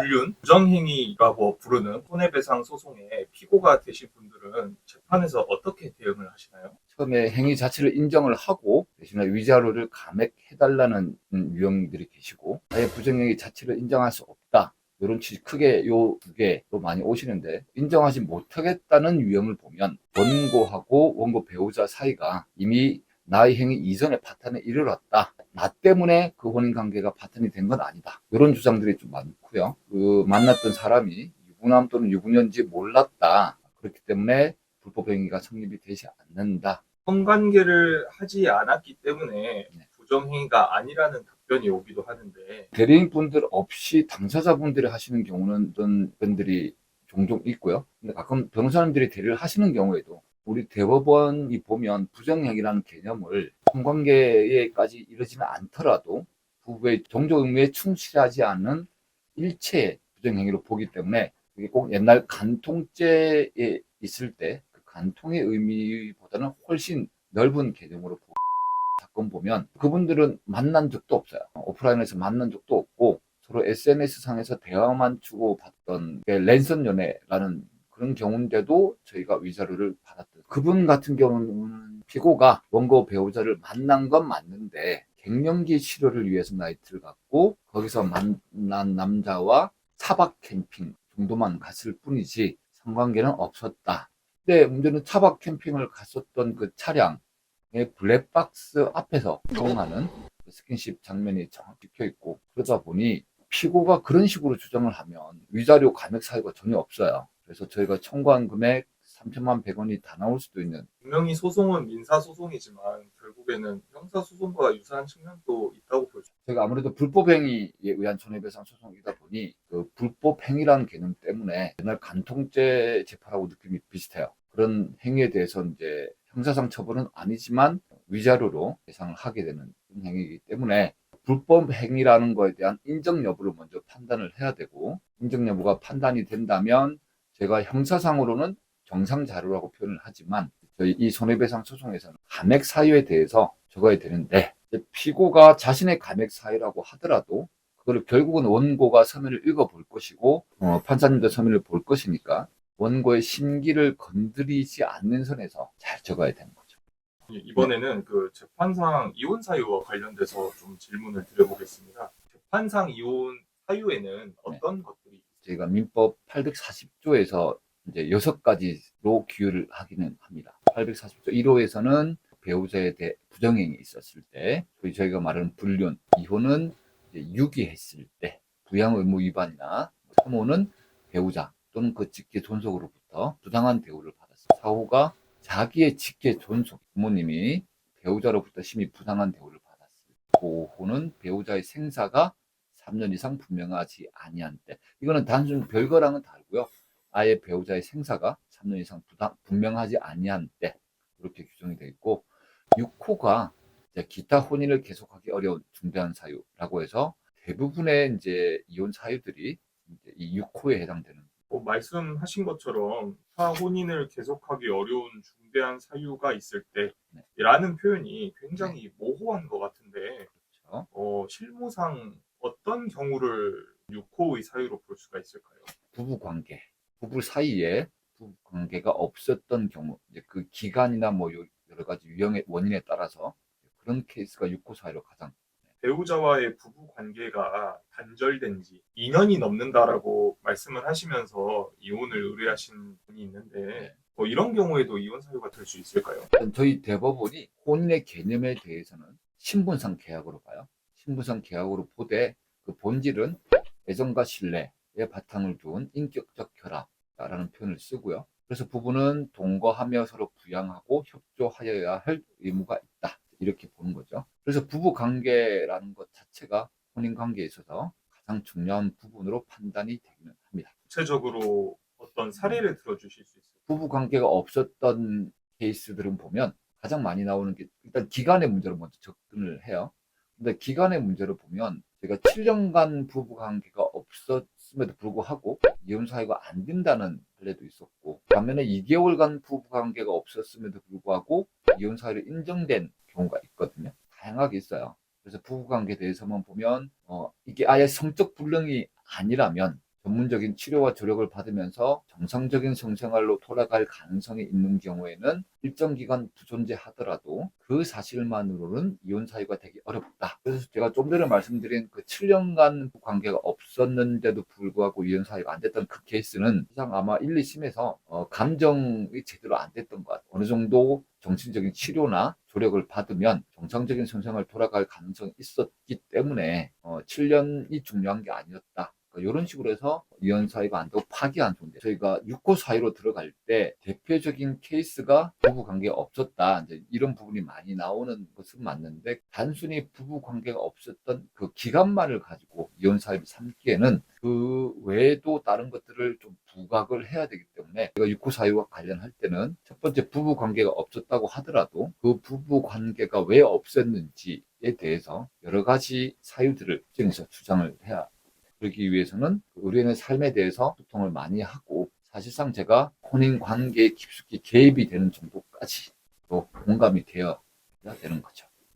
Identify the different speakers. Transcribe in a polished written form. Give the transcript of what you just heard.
Speaker 1: 불륜, 부정행위라고 부르는 손해배상 소송의 피고가 되신 분들은 재판에서 어떻게 대응을 하시나요?
Speaker 2: 처음에 행위 자체를 인정을 하고 대신에 위자료를 감액해달라는 유형들이 계시고, 아예 부정행위 자체를 인정할 수 없다, 이런 취지, 크게 요 두 개로 많이 오시는데, 인정하지 못하겠다는 유형을 보면 원고하고 원고 배우자 사이가 이미 나의 행위 이전에 파탄에 이르렀다, 나 때문에 그 혼인관계가 파탄이 된 건 아니다, 이런 주장들이 좀 많고요. 그 만났던 사람이 유부남 또는 유부녀인지 몰랐다, 그렇기 때문에 불법행위가 성립이 되지 않는다.
Speaker 1: 성관계를 하지 않았기 때문에
Speaker 2: 네.
Speaker 1: 부정행위가 아니라는 답변이 오기도 하는데
Speaker 2: 대리인분들 없이 당사자분들이 하시는 경우는 어떤 분들이 종종 있고요. 근데 가끔 변호사님들이 대리를 하시는 경우에도 우리 대법원이 보면 부정행위라는 개념을 성관계에까지 이르지는 않더라도 부부의 정족 의무에 충실하지 않는 일체의 부정행위로 보기 때문에, 이게 꼭 옛날 간통죄에 있을 때 그 간통의 의미보다는 훨씬 넓은 개념으로 사건 보면 그분들은 만난 적도 없어요. 오프라인에서 만난 적도 없고 서로 SNS 상에서 대화만 주고받던 게 랜선 연애라는 그런 경우인데도 저희가 위자료를 받았던, 그분 같은 경우는 피고가 원고 배우자를 만난 건 맞는데 갱년기 치료를 위해서 나이트를 갔고 거기서 만난 남자와 4박 캠핑 정도만 갔을 뿐이지 성관계는 없었다. 근데 문제는 4박 캠핑을 갔었던 그 차량 블랙박스 앞에서 통하는 스킨십 장면이 정확히 찍혀 있고, 그러다 보니 피고가 그런 식으로 주장을 하면 위자료 감액 사유가 전혀 없어요. 그래서 저희가 청구한 금액 3천만 100원이 다 나올 수도 있는.
Speaker 1: 분명히 소송은 민사소송이지만 결국에는 형사소송과 유사한 측면도 있다고 볼 수 있습니다.
Speaker 2: 저희가 아무래도 불법행위에 의한 손해배상 소송이다 보니 그 불법행위라는 개념 때문에 옛날 간통죄 재판하고 느낌이 비슷해요. 그런 행위에 대해서 이제 형사상 처벌은 아니지만 위자료로 배상을 하게 되는 그런 행위이기 때문에 불법 행위라는 거에 대한 인정 여부를 먼저 판단을 해야 되고, 인정 여부가 판단이 된다면 제가 형사상으로는 정상 자료라고 표현을 하지만 저희 이 손해배상 소송에서는 감액 사유에 대해서 적어야 되는데, 피고가 자신의 감액 사유라고 하더라도 그걸 결국은 원고가 서면을 읽어볼 것이고 판사님도 서면을 볼 것이니까 원고의 심기를 건드리지 않는 선에서 잘 적어야 되는 거죠. 네.
Speaker 1: 이번에는 그 재판상 이혼 사유와 관련돼서 좀 질문을 드려보겠습니다. 재판상 이혼 사유에는
Speaker 2: 네.
Speaker 1: 어떤 것들이
Speaker 2: 저희가 민법 840조에서 이제 6가지로 규율을 하기는 합니다. 840조 1호에서는 배우자에 대해 부정행위 있었을 때, 저희가 말하는 불륜, 이혼은 유기했을 때, 부양 의무 위반이나, 3호는 배우자 또는 그 직계 존속으로부터 부당한 대우를 받았습니다. 4호가 자기의 직계 존속, 부모님이 배우자로부터 심히 부당한 대우를 받았을 때, 5호는 배우자의 생사가 3년 이상 분명하지 아니한 때. 이거는 단순 별거랑은 다르고요. 아예 배우자의 생사가 3년 이상 분명하지 아니한 때, 이렇게 규정이 되어 있고, 6호가 기타 혼인을 계속하기 어려운 중대한 사유라고 해서 대부분의 이제 이혼 사유들이 이제 이 6호에 해당되는.
Speaker 1: 말씀하신 것처럼 타 혼인을 계속하기 어려운 중대한 사유가 있을
Speaker 2: 네.
Speaker 1: 때라는 표현이 굉장히 모호한 것 같은데
Speaker 2: 그렇죠.
Speaker 1: 실무상 어떤 경우를 6호의 사유로 볼 수가 있을까요?
Speaker 2: 부부 관계, 부부 사이에 부부 관계가 없었던 경우, 이제 그 기간이나 뭐 여러 가지 유형의 원인에 따라서 그런 케이스가 6호 사유로 가장.
Speaker 1: 배우자와의 부부 관계가 단절된 지 2년이 넘는다라고 말씀을 하시면서 이혼을 의뢰하신 분이 있는데
Speaker 2: 네.
Speaker 1: 이런 경우에도 이혼 사유가 될 수 있을까요?
Speaker 2: 저희 대법원이 혼인의 개념에 대해서는 신분상 계약으로 봐요. 신분상 계약으로 보되 그 본질은 애정과 신뢰에 바탕을 둔 인격적 결합이라는 표현을 쓰고요. 그래서 부부는 동거하며 서로 부양하고 협조하여야 할 의무가 있다, 이렇게 보는 거죠. 그래서 부부 관계라는 것 자체가 혼인 관계에 있어서 가장 중요한 부분으로 판단이 되기는 합니다.
Speaker 1: 구체적으로 어떤 사례를 들어주실 수 있을까요?
Speaker 2: 부부 관계가 없었던 케이스들은 보면 가장 많이 나오는 게 일단 기간의 문제로 먼저 접근을 해요. 근데 기간의 문제를 보면 제가 7년간 부부 관계가 없었음에도 불구하고 이혼 사유가 안 된다는 판례도 있었고, 반면에 2개월간 부부 관계가 없었음에도 불구하고 이혼 사유로 인정된 경우가 있거든요. 다양하게 있어요. 그래서 부부 관계에 대해서만 보면 이게 아예 성적 불능이 아니라면 전문적인 치료와 조력을 받으면서 정상적인 성생활로 돌아갈 가능성이 있는 경우에는 일정 기간 부존재하더라도 그 사실만으로는 이혼 사유가 되기 어렵다. 그래서 제가 좀 전에 말씀드린 그 7년간 관계가 없었는데도 불구하고 이혼 사유가 안 됐던 그 케이스는 사실 아마 1, 2심에서 감정이 제대로 안 됐던 것 같아요. 어느 정도 정신적인 치료나 조력을 받으면 정상적인 성생활 돌아갈 가능성이 있었기 때문에 7년이 중요한 게 아니었다. 이런 식으로 해서 이혼 사유가 안 되고 파기한 존재. 저희가 6호 사유로 들어갈 때 대표적인 케이스가 부부 관계가 없었다. 이제 이런 부분이 많이 나오는 것은 맞는데 단순히 부부 관계가 없었던 그 기간만을 가지고 이혼 사유를 삼기에는 그 외에도 다른 것들을 좀 부각을 해야 되기 때문에 제가 6호 사유와 관련할 때는 첫 번째 부부 관계가 없었다고 하더라도 그 부부 관계가 왜 없었는지에 대해서 여러 가지 사유들을 입증해서 주장을 해야 그러기 위해서는 의뢰인의 삶에 대해서 소통을 많이 하고 사실상 제가 혼인 관계에 깊숙이 개입이 되는 정도까지 또 공감이 되어야 되는 거죠.